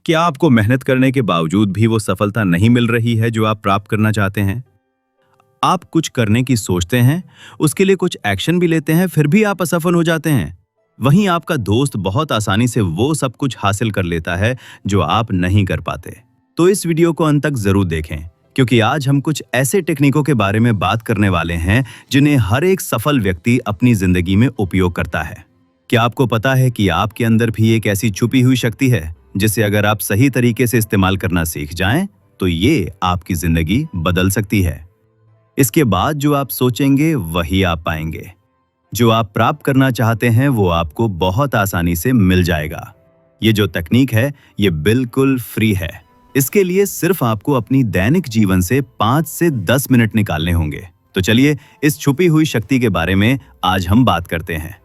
क्या आपको मेहनत करने के बावजूद भी वो सफलता नहीं मिल रही है जो आप प्राप्त करना चाहते हैं? आप कुछ करने की सोचते हैं, उसके लिए कुछ एक्शन भी लेते हैं, फिर भी आप असफल हो जाते हैं। वहीं आपका दोस्त बहुत आसानी से वो सब कुछ हासिल कर लेता है जो आप नहीं कर पाते। तो इस वीडियो को अंत तक जरूर देखें, क्योंकि आज हम कुछ ऐसे टेक्निकों के बारे में बात करने वाले हैं जिन्हें हर एक सफल व्यक्ति अपनी जिंदगी में उपयोग करता है। क्या आपको पता है कि आपके अंदर भी एक ऐसी छुपी हुई शक्ति है जिसे अगर आप सही तरीके से इस्तेमाल करना सीख जाएं, तो ये आपकी जिंदगी बदल सकती है। इसके बाद जो आप सोचेंगे वही आप पाएंगे। जो आप प्राप्त करना चाहते हैं वो आपको बहुत आसानी से मिल जाएगा। ये जो तकनीक है ये बिल्कुल फ्री है। इसके लिए सिर्फ आपको अपनी दैनिक जीवन से 5 से 10 मिनट निकालने होंगे। तो चलिए इस छुपी हुई शक्ति के बारे में आज हम बात करते हैं।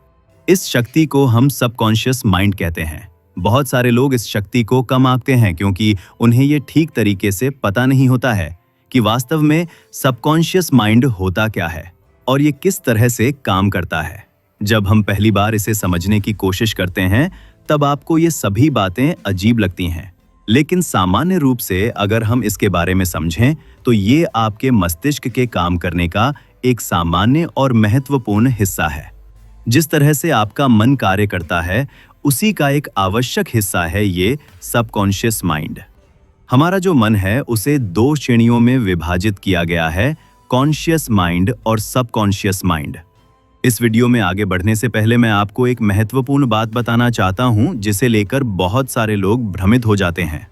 इस शक्ति को हम सबकॉन्शियस माइंड कहते हैं। बहुत सारे लोग इस शक्ति को कम आंकते हैं क्योंकि उन्हें ये ठीक तरीके से पता नहीं होता है कि वास्तव में सबकॉन्शियस माइंड होता क्या है और ये किस तरह से काम करता है। जब हम पहली बार इसे समझने की कोशिश करते हैं तब आपको ये सभी बातें अजीब लगती हैं, लेकिन सामान्य रूप से अगर हम इसके बारे में समझें तो ये आपके मस्तिष्क के काम करने का एक सामान्य और महत्वपूर्ण हिस्सा है। जिस तरह से आपका मन कार्य करता है उसी का एक आवश्यक हिस्सा है ये सबकॉन्शियस माइंड। हमारा जो मन है उसे 2 श्रेणियों में विभाजित किया गया है, कॉन्शियस माइंड और सबकॉन्शियस माइंड। इस वीडियो में आगे बढ़ने से पहले मैं आपको एक महत्वपूर्ण बात बताना चाहता हूं जिसे लेकर बहुत सारे लोग भ्रमित हो जाते हैं।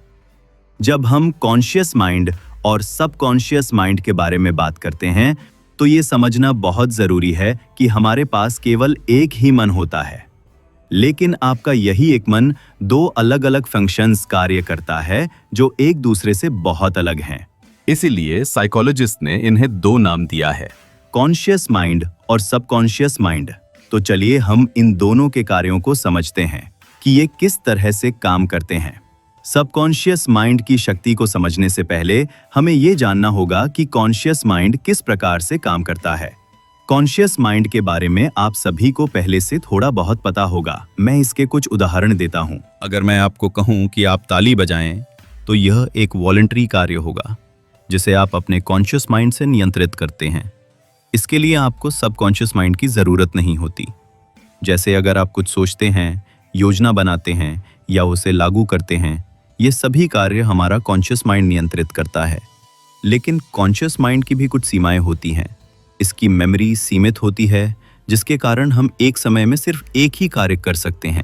जब हम कॉन्शियस माइंड और सबकॉन्शियस माइंड के बारे में बात करते हैं तो ये समझना बहुत जरूरी है कि हमारे पास केवल एक ही मन होता है, लेकिन आपका यही एक मन 2 अलग-अलग फंक्शंस कार्य करता है जो एक दूसरे से बहुत अलग हैं। इसीलिए साइकोलॉजिस्ट ने इन्हें 2 नाम दिया है, कॉन्शियस माइंड और सबकॉन्शियस माइंड। तो चलिए हम इन दोनों के कार्यों को समझते हैं कि ये किस तरह से काम करते हैं। सबकॉन्शियस माइंड की शक्ति को समझने से पहले हमें ये जानना होगा कि कॉन्शियस माइंड किस प्रकार से काम करता है। कॉन्शियस माइंड के बारे में आप सभी को पहले से थोड़ा बहुत पता होगा। मैं इसके कुछ उदाहरण देता हूँ। अगर मैं आपको कहूँ कि आप ताली बजाएं, तो यह एक वॉलंटरी कार्य होगा जिसे आप अपने कॉन्शियस माइंड से नियंत्रित करते हैं। इसके लिए आपको सबकॉन्शियस माइंड की ज़रूरत नहीं होती। जैसे अगर आप कुछ सोचते हैं, योजना बनाते हैं या उसे लागू करते हैं, ये सभी कार्य हमारा कॉन्शियस माइंड नियंत्रित करता है। लेकिन कॉन्शियस माइंड की भी कुछ सीमाएं होती हैं। इसकी मेमोरी सीमित होती है, जिसके कारण हम एक समय में सिर्फ एक ही कार्य कर सकते हैं।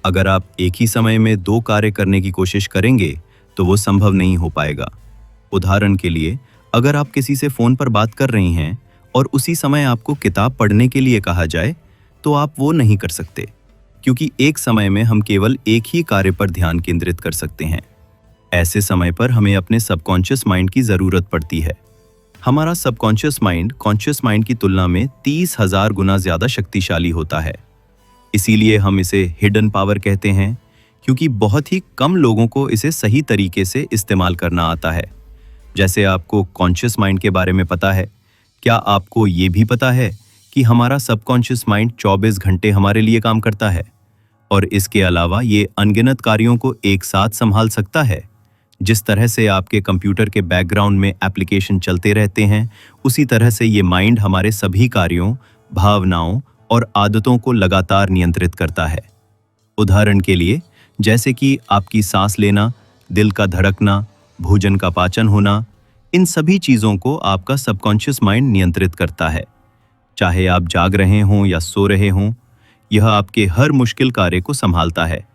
अगर आप एक ही समय में 2 कार्य करने की कोशिश करेंगे तो वो संभव नहीं हो पाएगा। उदाहरण के लिए, अगर आप किसी से फ़ोन पर बात कर रही हैं और उसी समय आपको किताब पढ़ने के लिए कहा जाए तो आप वो नहीं कर सकते, क्योंकि एक समय में हम केवल एक ही कार्य पर ध्यान केंद्रित कर सकते हैं। ऐसे समय पर हमें अपने सबकॉन्शियस माइंड की ज़रूरत पड़ती है। हमारा सबकॉन्शियस माइंड कॉन्शियस माइंड की तुलना में 30,000 गुना ज़्यादा शक्तिशाली होता है। इसीलिए हम इसे हिडन पावर कहते हैं, क्योंकि बहुत ही कम लोगों को इसे सही तरीके से इस्तेमाल करना आता है। जैसे आपको कॉन्शियस माइंड के बारे में पता है, क्या आपको ये भी पता है कि हमारा सबकॉन्शियस माइंड 24 घंटे हमारे लिए काम करता है और इसके अलावा ये अनगिनत कार्यों को एक साथ संभाल सकता है। जिस तरह से आपके कंप्यूटर के बैकग्राउंड में एप्लीकेशन चलते रहते हैं, उसी तरह से ये माइंड हमारे सभी कार्यों, भावनाओं और आदतों को लगातार नियंत्रित करता है। उदाहरण के लिए, जैसे कि आपकी सांस लेना, दिल का धड़कना, भोजन का पाचन होना, इन सभी चीज़ों को आपका सबकॉन्शियस माइंड नियंत्रित करता है। चाहे आप जाग रहे हों या सो रहे हों, यह आपके हर मुश्किल कार्य को संभालता है,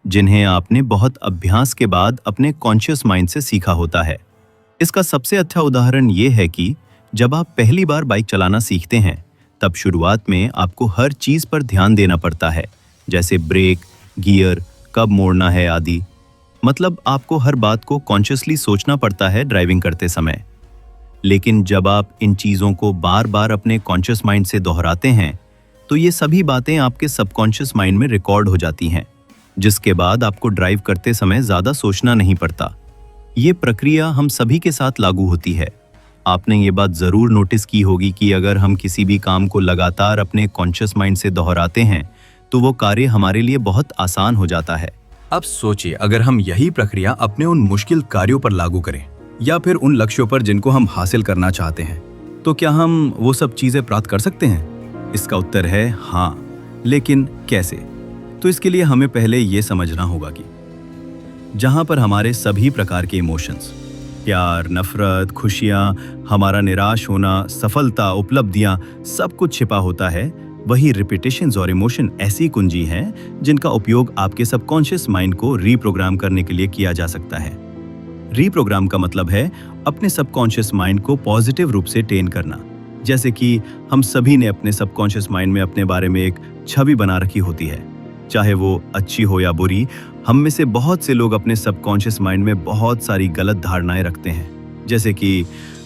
जिन्हें आपने बहुत अभ्यास के बाद अपने कॉन्शियस माइंड से सीखा होता है। इसका सबसे अच्छा उदाहरण ये है कि जब आप पहली बार बाइक चलाना सीखते हैं, तब शुरुआत में आपको हर चीज़ पर ध्यान देना पड़ता है, जैसे ब्रेक, गियर, कब मोड़ना है आदि। मतलब आपको हर बात को कॉन्शियसली सोचना पड़ता है ड्राइविंग करते समय। लेकिन जब आप इन चीज़ों को बार बार अपने कॉन्शियस माइंड से दोहराते हैं तो ये सभी बातें आपके सबकॉन्शियस माइंड में रिकॉर्ड हो जाती हैं, जिसके बाद आपको ड्राइव करते समय ज़्यादा सोचना नहीं पड़ता। ये प्रक्रिया हम सभी के साथ लागू होती है। आपने ये बात ज़रूर नोटिस की होगी कि अगर हम किसी भी काम को लगातार अपने कॉन्शियस माइंड से दोहराते हैं तो वो कार्य हमारे लिए बहुत आसान हो जाता है। अब सोचिए, अगर हम यही प्रक्रिया अपने उन मुश्किल कार्यों पर लागू करें या फिर उन लक्ष्यों पर जिनको हम हासिल करना चाहते हैं, तो क्या हम वो सब चीजें प्राप्त कर सकते हैं? इसका उत्तर है हाँ। लेकिन कैसे? तो इसके लिए हमें पहले ये समझना होगा कि जहां पर हमारे सभी प्रकार के इमोशंस, प्यार, नफरत, खुशियां, हमारा निराश होना, सफलता, उपलब्धियां, सब कुछ छिपा होता है, वही रिपीटेशंस और इमोशन ऐसी कुंजी हैं जिनका उपयोग आपके सबकॉन्शियस माइंड को रीप्रोग्राम करने के लिए किया जा सकता है। रीप्रोग्राम का मतलब है अपने सबकॉन्शियस माइंड को पॉजिटिव रूप से ट्रेन करना। जैसे कि हम सभी ने अपने सबकॉन्शियस माइंड में अपने बारे में एक छवि बना रखी होती है, चाहे वो अच्छी हो या बुरी। हम में से बहुत से लोग अपने सबकॉन्शियस माइंड में बहुत सारी गलत धारणाएं रखते हैं, जैसे कि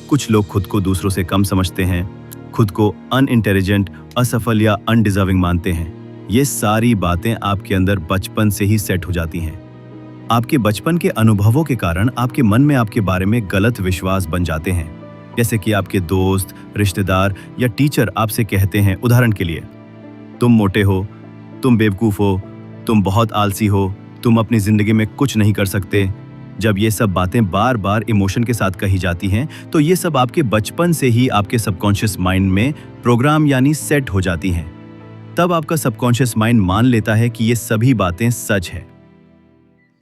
कुछ लोग खुद को दूसरों से कम समझते हैं, खुद को अनइंटेलिजेंट, असफल या अनडिजर्विंग मानते हैं। ये सारी बातें आपके अंदर बचपन से ही सेट हो जाती हैं। आपके बचपन के अनुभवों के कारण आपके मन में आपके बारे में गलत विश्वास बन जाते हैं। जैसे कि आपके दोस्त, रिश्तेदार या टीचर आपसे कहते हैं, उदाहरण के लिए, तुम मोटे हो, तुम बेवकूफ़ हो, तुम बहुत आलसी हो, तुम अपनी जिंदगी में कुछ नहीं कर सकते। जब ये सब बातें बार बार इमोशन के साथ कही जाती हैं, तो ये सब आपके बचपन से ही आपके सबकॉन्शियस माइंड में प्रोग्राम यानी सेट हो जाती हैं। तब आपका सबकॉन्शियस माइंड मान लेता है कि ये सभी बातें सच है।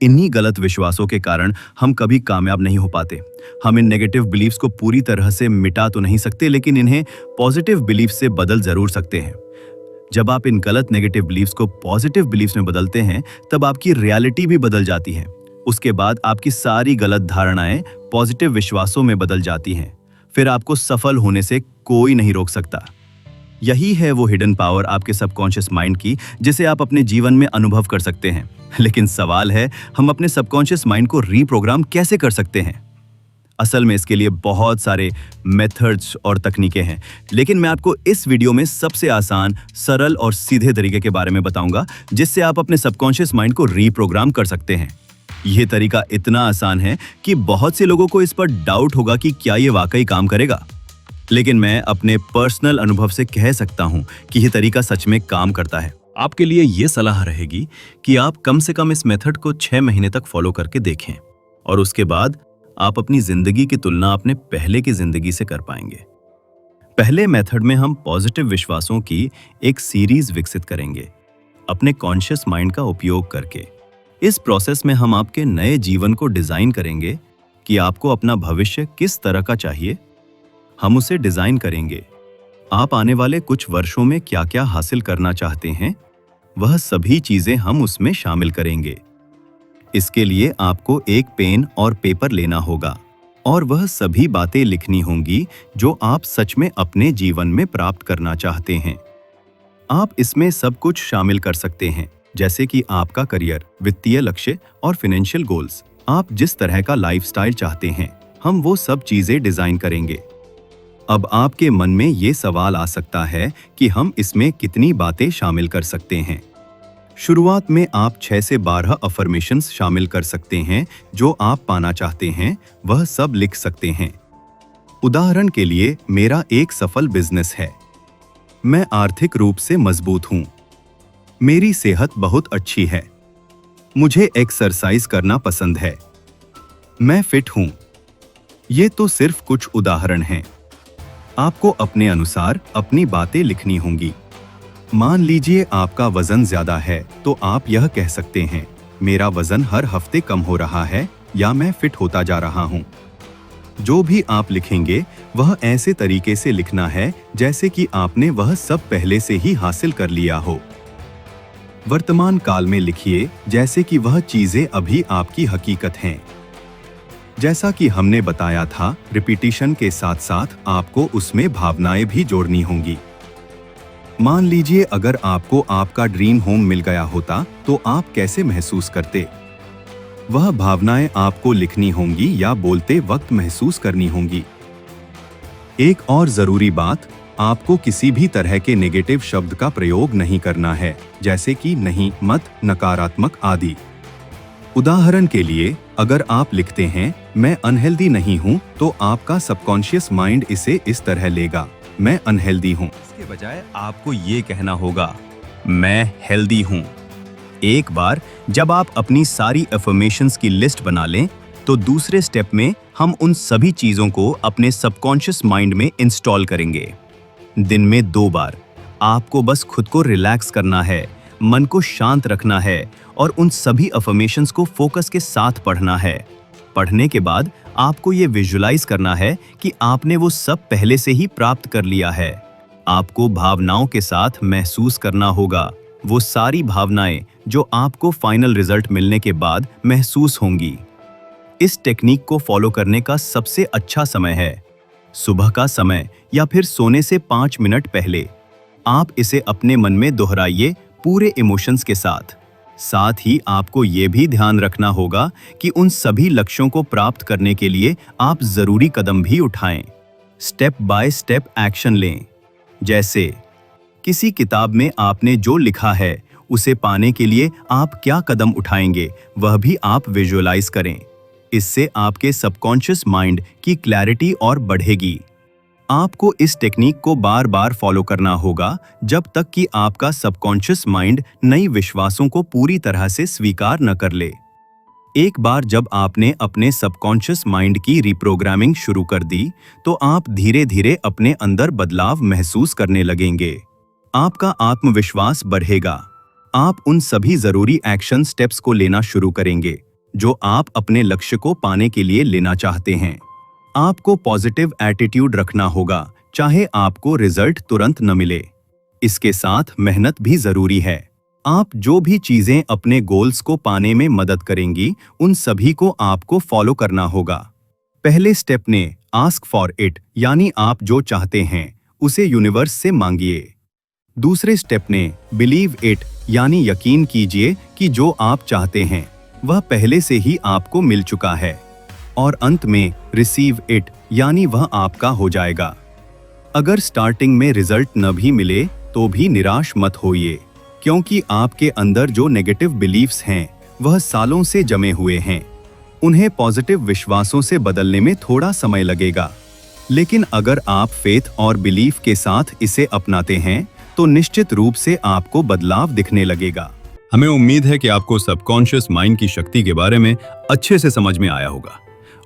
इन्हीं गलत विश्वासों के कारण हम कभी कामयाब नहीं हो पाते। हम इन नेगेटिव बिलीफ्स को पूरी तरह से मिटा तो नहीं सकते, लेकिन इन्हें पॉजिटिव बिलीफ्स से बदल जरूर सकते हैं। जब आप इन गलत नेगेटिव बिलीफ्स को पॉजिटिव बिलीफ्स में बदलते हैं, तब आपकी रियलिटी भी बदल जाती है। उसके बाद आपकी सारी गलत धारणाएं पॉजिटिव विश्वासों में बदल जाती हैं। फिर आपको सफल होने से कोई नहीं रोक सकता। यही है वो हिडन पावर आपके सबकॉन्शियस माइंड की, जिसे आप अपने जीवन में अनुभव कर सकते हैं। लेकिन सवाल है, हम अपने सबकॉन्शियस माइंड को रीप्रोग्राम कैसे कर सकते हैं? असल में इसके लिए बहुत सारे मेथड्स और तकनीकें हैं, लेकिन मैं आपको इस वीडियो में सबसे आसान, सरल और सीधे तरीके के बारे में बताऊंगा, जिससे आप अपने सबकॉन्शियस माइंड को रीप्रोग्राम कर सकते हैं। यह तरीका इतना आसान है कि बहुत से लोगों को इस पर डाउट होगा कि क्या यह वाकई काम करेगा। लेकिन मैं अपने पर्सनल अनुभव से कह सकता हूं कि यह तरीका सच में काम करता है। आपके लिए यह सलाह रहेगी कि आप कम से कम इस मेथड को 6 महीने तक फॉलो करके देखें, और उसके बाद आप अपनी जिंदगी की तुलना अपने पहले की जिंदगी से कर पाएंगे। पहले मेथड में हम पॉजिटिव विश्वासों की एक सीरीज विकसित करेंगे, अपने कॉन्शियस माइंड का उपयोग करके। इस प्रोसेस में हम आपके नए जीवन को डिजाइन करेंगे कि आपको अपना भविष्य किस तरह का चाहिए। हम उसे डिजाइन करेंगे। आप आने वाले कुछ वर्षों में क्या क्या हासिल करना चाहते हैं, वह सभी चीजें हम उसमें शामिल करेंगे। इसके लिए आपको एक पेन और पेपर लेना होगा और वह सभी बातें लिखनी होंगी जो आप सच में अपने जीवन में प्राप्त करना चाहते हैं। आप इसमें सब कुछ शामिल कर सकते हैं, जैसे कि आपका करियर, वित्तीय लक्ष्य और फाइनेंशियल गोल्स। आप जिस तरह का लाइफस्टाइल चाहते हैं, हम वो सब चीजें डिजाइन करेंगे। अब आपके मन में ये सवाल आ सकता है कि हम इसमें कितनी बातें शामिल कर सकते हैं। शुरुआत में आप 6 से 12 अफर्मेशंस शामिल कर सकते हैं। जो आप पाना चाहते हैं वह सब लिख सकते हैं। उदाहरण के लिए, मेरा एक सफल बिजनेस है, मैं आर्थिक रूप से मजबूत हूं, मेरी सेहत बहुत अच्छी है, मुझे एक्सरसाइज करना पसंद है, मैं फिट हूं। ये तो सिर्फ कुछ उदाहरण हैं। आपको अपने अनुसार अपनी बातें लिखनी होंगी। मान लीजिए आपका वजन ज्यादा है, तो आप यह कह सकते हैं, मेरा वजन हर हफ्ते कम हो रहा है, या मैं फिट होता जा रहा हूं। जो भी आप लिखेंगे वह ऐसे तरीके से लिखना है जैसे कि आपने वह सब पहले से ही हासिल कर लिया हो। वर्तमान काल में लिखिए जैसे कि वह चीजें अभी आपकी हकीकत हैं। जैसा कि हमने बताया था, रिपीटिशन के साथ साथ आपको उसमें भावनाएं भी जोड़नी होंगी। मान लीजिए अगर आपको आपका ड्रीम होम मिल गया होता, तो आप कैसे महसूस करते? वह भावनाएं आपको लिखनी होंगी या बोलते वक्त महसूस करनी होंगी। एक और जरूरी बात, आपको किसी भी तरह के नेगेटिव शब्द का प्रयोग नहीं करना है, जैसे कि नहीं, मत, नकारात्मक आदि। उदाहरण के लिए, अगर आप लिखते हैं, मैं अनहेल्दी नहीं हूं, तो आपका सबकॉन्शियस माइंड इसे इस तरह लेगा, मैं अनहेल्दी हूं। इसके बजाय आपको ये कहना होगा, मैं हेल्दी हूं। एक बार जब आप अपनी सारी अफर्मेशंस की लिस्ट बना लें, तो दूसरे स्टेप में हम उन सभी चीजों को अपने सबकॉन्शियस माइंड में इंस्टॉल करेंगे। दिन में 2 बार आपको बस खुद को रिलैक्स करना है, मन को शांत रखना है और उन सभी अफर्मेशंस को फोकस के साथ पढ़ना है। पढ़ने के बाद आपको ये विजुलाइज करना है कि आपने वो सब पहले से ही प्राप्त कर लिया है। आपको भावनाओं के साथ महसूस करना होगा, वो सारी भावनाएं जो आपको फाइनल रिजल्ट मिलने के बाद महसूस होंगी। इस टेक्निक को फॉलो करने का सबसे अच्छा समय है सुबह का समय या फिर सोने से 5 मिनट पहले। आप इसे अपने मन में दोहराइए पूरे इमोशंस के साथ। साथ ही आपको ये भी ध्यान रखना होगा कि उन सभी लक्ष्यों को प्राप्त करने के लिए आप जरूरी कदम भी उठाएं। स्टेप बाय स्टेप एक्शन लें। जैसे किसी किताब में आपने जो लिखा है उसे पाने के लिए आप क्या कदम उठाएंगे, वह भी आप विजुअलाइज करें। इससे आपके सबकॉन्शियस माइंड की क्लैरिटी और बढ़ेगी। आपको इस टेक्निक को बार बार फॉलो करना होगा जब तक कि आपका सबकॉन्शियस माइंड नई विश्वासों को पूरी तरह से स्वीकार न कर ले। एक बार जब आपने अपने सबकॉन्शियस माइंड की रिप्रोग्रामिंग शुरू कर दी, तो आप धीरे धीरे अपने अंदर बदलाव महसूस करने लगेंगे। आपका आत्मविश्वास बढ़ेगा। आप उन सभी जरूरी एक्शन स्टेप्स को लेना शुरू करेंगे जो आप अपने लक्ष्य को पाने के लिए लेना चाहते हैं। आपको पॉजिटिव एटीट्यूड रखना होगा, चाहे आपको रिजल्ट तुरंत न मिले। इसके साथ मेहनत भी जरूरी है। आप जो भी चीजें अपने गोल्स को पाने में मदद करेंगी, उन सभी को आपको फॉलो करना होगा। पहले स्टेप ने आस्क फॉर इट, यानी आप जो चाहते हैं उसे यूनिवर्स से मांगिए। दूसरे स्टेप ने बिलीव इट, यानी यकीन कीजिए कि जो आप चाहते हैं वह पहले से ही आपको मिल चुका है। और अंत में रिसीव इट, यानी वह आपका हो जाएगा। अगर स्टार्टिंग में रिजल्ट न भी मिले तो भी निराश मत होइए, क्योंकि आपके अंदर जो नेगेटिव बिलीफ्स हैं वह सालों से जमे हुए हैं। उन्हें पॉजिटिव विश्वासों से बदलने में थोड़ा समय लगेगा, लेकिन अगर आप फेथ और बिलीफ के साथ इसे अपनाते हैं तो निश्चित रूप से आपको बदलाव दिखने लगेगा। हमें उम्मीद है कि आपको सबकॉन्शियस माइंड की शक्ति के बारे में अच्छे से समझ में आया होगा,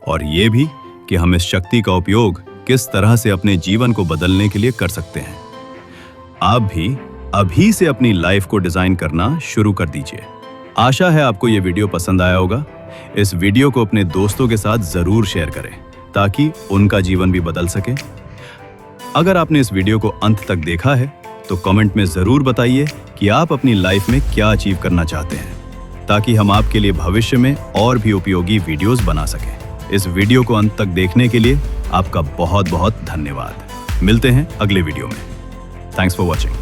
और ये भी कि हम इस शक्ति का उपयोग किस तरह से अपने जीवन को बदलने के लिए कर सकते हैं। आप भी अभी से अपनी लाइफ को डिजाइन करना शुरू कर दीजिए। आशा है आपको ये वीडियो पसंद आया होगा। इस वीडियो को अपने दोस्तों के साथ जरूर शेयर करें ताकि उनका जीवन भी बदल सके। अगर आपने इस वीडियो को अंत तक देखा है तो कमेंट में जरूर बताइए कि आप अपनी लाइफ में क्या अचीव करना चाहते हैं, ताकि हम आपके लिए भविष्य में और भी उपयोगी वीडियोस बना सकें। इस वीडियो को अंत तक देखने के लिए आपका बहुत बहुत धन्यवाद। मिलते हैं अगले वीडियो में। Thanks for watching.